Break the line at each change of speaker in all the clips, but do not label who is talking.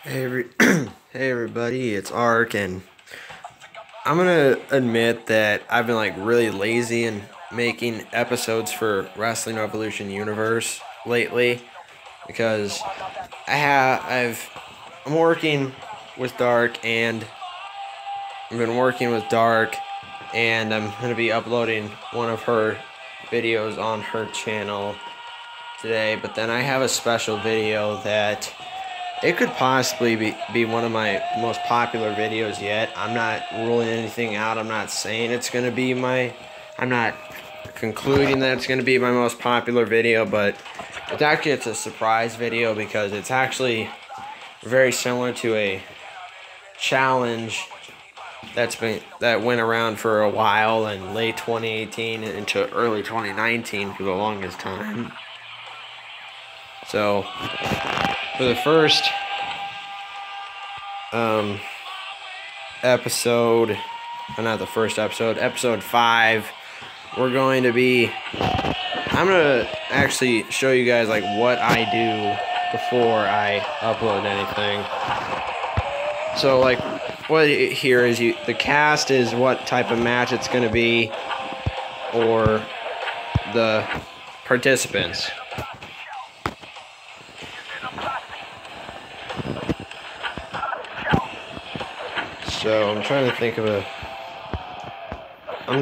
Hey everybody, it's Ark, and I'm gonna admit that I've been like really lazy in making episodes for Wrestling Revolution Universe lately because I'm working with Dark, and I've been working with Dark, and I'm gonna be uploading one of her videos on her channel today. But then I have a special video that it could possibly be one of my most popular videos yet. I'm not ruling anything out. I'm not saying it's going to be I'm not concluding that it's going to be my most popular video, but it's a surprise video because it's actually very similar to a challenge that went around for a while in late 2018 into early 2019 for the longest time. So, for the first episode, not the first episode, episode 5, I'm going to actually show you guys like what I do before I upload anything. So like what here is the cast is what type of match it's going to be, or the participants. So I'm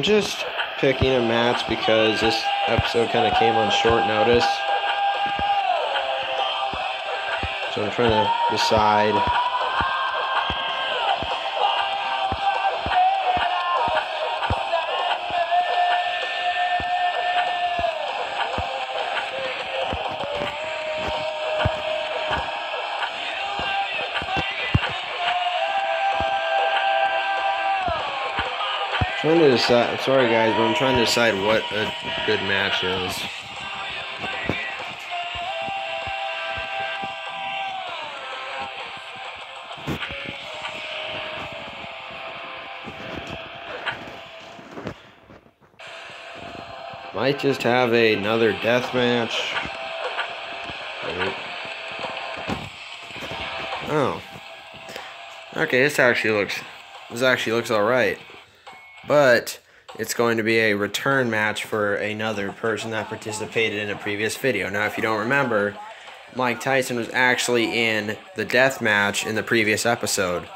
just picking a match because this episode kind of came on short notice. So I'm trying to decide. Sorry guys, but I'm trying to decide what a good match is. Might just have another death match. Oh. Okay, this actually looks alright. But it's going to be a return match for another person that participated in a previous video. Now, if you don't remember, Mike Tyson was actually in the death match in the previous episode.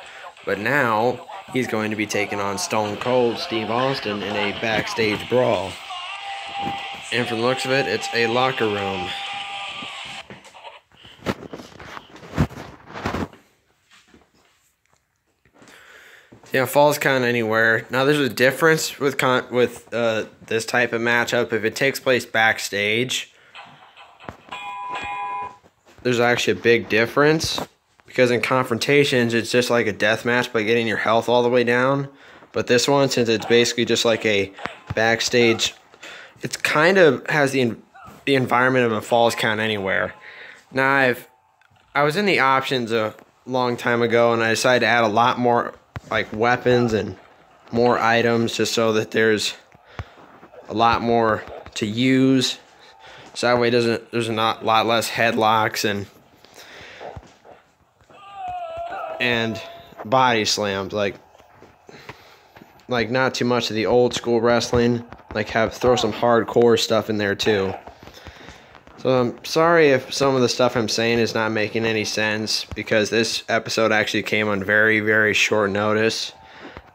But now, he's going to be taking on Stone Cold Steve Austin in a backstage brawl. And from the looks of it, it's a locker room. Yeah, Falls Count Anywhere. Now, there's a difference with this type of matchup. If it takes place backstage, there's actually a big difference. Because in confrontations, it's just like a death match by getting your health all the way down. But this one, since it's basically just like a backstage, it's kind of has the environment of a Falls Count Anywhere. Now, I was in the options a long time ago, and I decided to add a lot more like weapons and more items just so that there's a lot more to use, so that way there's a lot less headlocks and body slams, like not too much of the old school wrestling, like throw some hardcore stuff in there too. So I'm sorry if some of the stuff I'm saying is not making any sense, because this episode actually came on very, very short notice.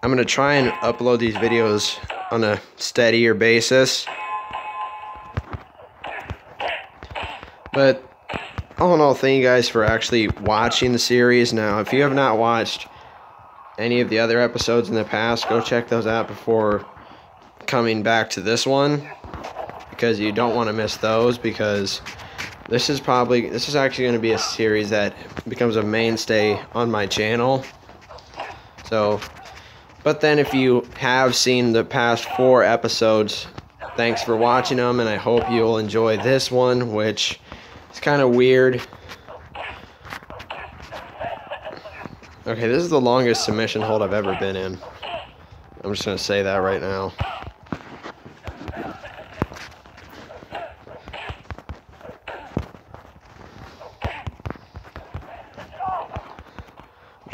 I'm going to try and upload these videos on a steadier basis. But all in all, thank you guys for actually watching the series. Now, if you have not watched any of the other episodes in the past, go check those out before coming back to this one, because you don't want to miss those, because this is actually going to be a series that becomes a mainstay on my channel. So, but then if you have seen the past 4 episodes, thanks for watching them, and I hope you'll enjoy this one, which is kind of weird. Okay, this is the longest submission hold I've ever been in. I'm just going to say that right now.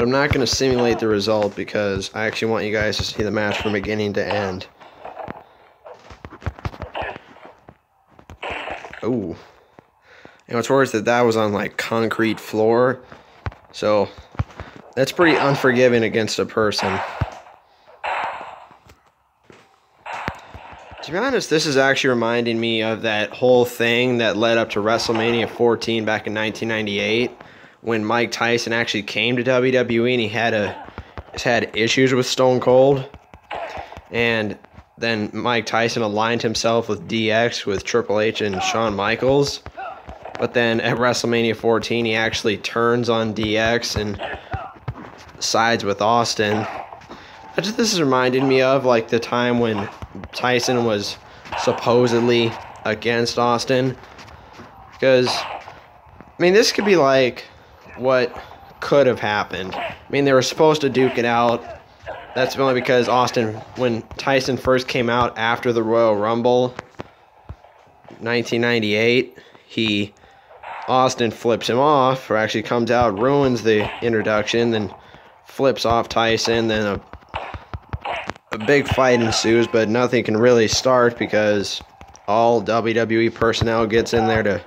But I'm not going to simulate the result because I actually want you guys to see the match from beginning to end. Ooh. And what's worse that was on like concrete floor. So that's pretty unforgiving against a person. To be honest, this is actually reminding me of that whole thing that led up to WrestleMania 14 back in 1998 when Mike Tyson actually came to WWE and he had issues with Stone Cold. And then Mike Tyson aligned himself with DX with Triple H and Shawn Michaels. But then at WrestleMania 14, he actually turns on DX and sides with Austin. This is reminding me of like the time when Tyson was supposedly against Austin. Because, I mean, this could be like what could have happened. I mean, they were supposed to duke it out. That's only because Austin, when Tyson first came out after the Royal Rumble, 1998, Austin flips him off, or actually comes out, ruins the introduction, then flips off Tyson, then a big fight ensues, but nothing can really start because all WWE personnel gets in there to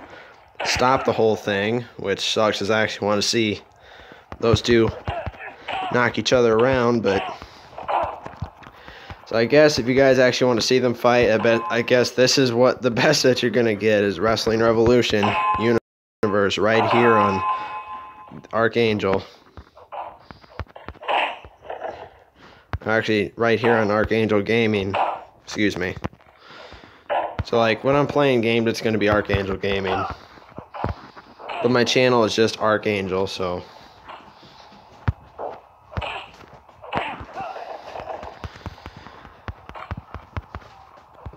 stop the whole thing, which sucks because I actually want to see those two knock each other around. But so I guess if you guys actually want to see them fight, I guess this is what the best that you're gonna get is Wrestling Revolution Universe right here on Archangel. Actually, right here on Archangel Gaming. Excuse me. So, like, when I'm playing games, it's going to be Archangel Gaming. But my channel is just Archangel, so.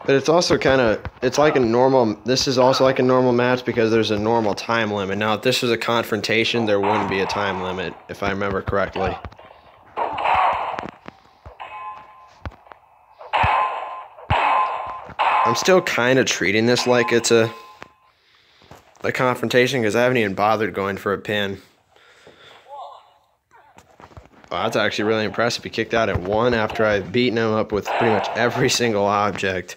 But it's also kind of, it's like a normal, this is also like a normal match because there's a normal time limit. Now, if this was a confrontation, there wouldn't be a time limit, if I remember correctly. I'm still kind of treating this like it's a confrontation because I haven't even bothered going for a pin. Wow, that's actually really impressive. He kicked out at 1 after I've beaten him up with pretty much every single object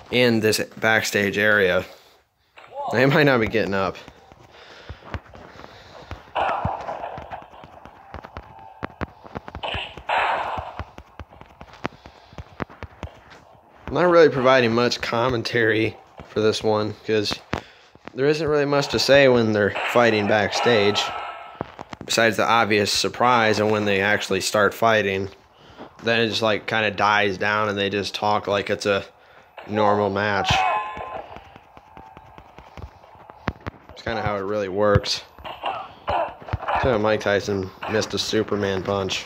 in this backstage area. They might not be getting up. I'm not really providing much commentary for this one because there isn't really much to say when they're fighting backstage besides the obvious surprise and when they actually start fighting. Then it just like kind of dies down and they just talk like it's a normal match. It's kind of how it really works. So Mike Tyson missed a Superman punch.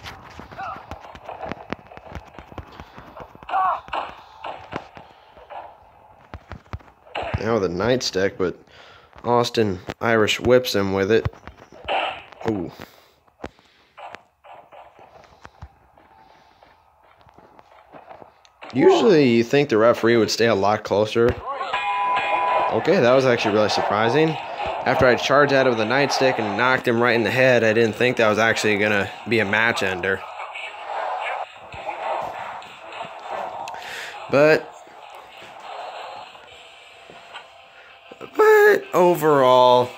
Now with a nightstick, but Austin Irish whips him with it. Ooh. Usually you think the referee would stay a lot closer. Okay, that was actually really surprising. After I charged out of the nightstick and knocked him right in the head, I didn't think that was actually going to be a match ender. But overall,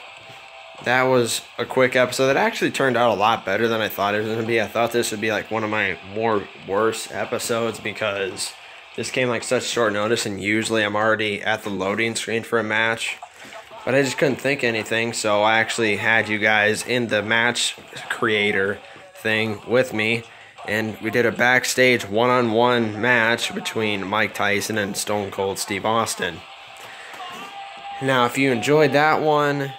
that was a quick episode that actually turned out a lot better than I thought it was going to be. I thought this would be like one of my worse episodes because this came like such short notice and usually I'm already at the loading screen for a match. But I just couldn't think anything, so I actually had you guys in the match creator thing with me. And we did a backstage one-on-one match between Mike Tyson and Stone Cold Steve Austin. Now, if you enjoyed that one,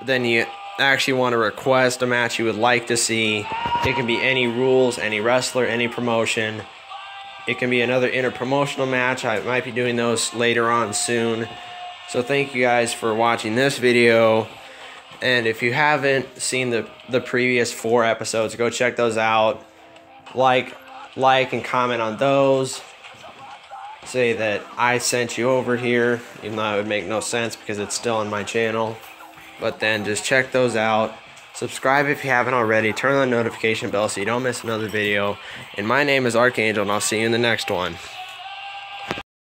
then you actually want to request a match you would like to see. It can be any rules, any wrestler, any promotion. It can be another interpromotional match. I might be doing those later on soon. So thank you guys for watching this video. And if you haven't seen the previous 4 episodes, go check those out. Like and comment on those. Say that I sent you over here, even though it would make no sense because it's still on my channel. But then just check those out. Subscribe if you haven't already. Turn on the notification bell so you don't miss another video. And my name is Archangel, and I'll see you in the next one.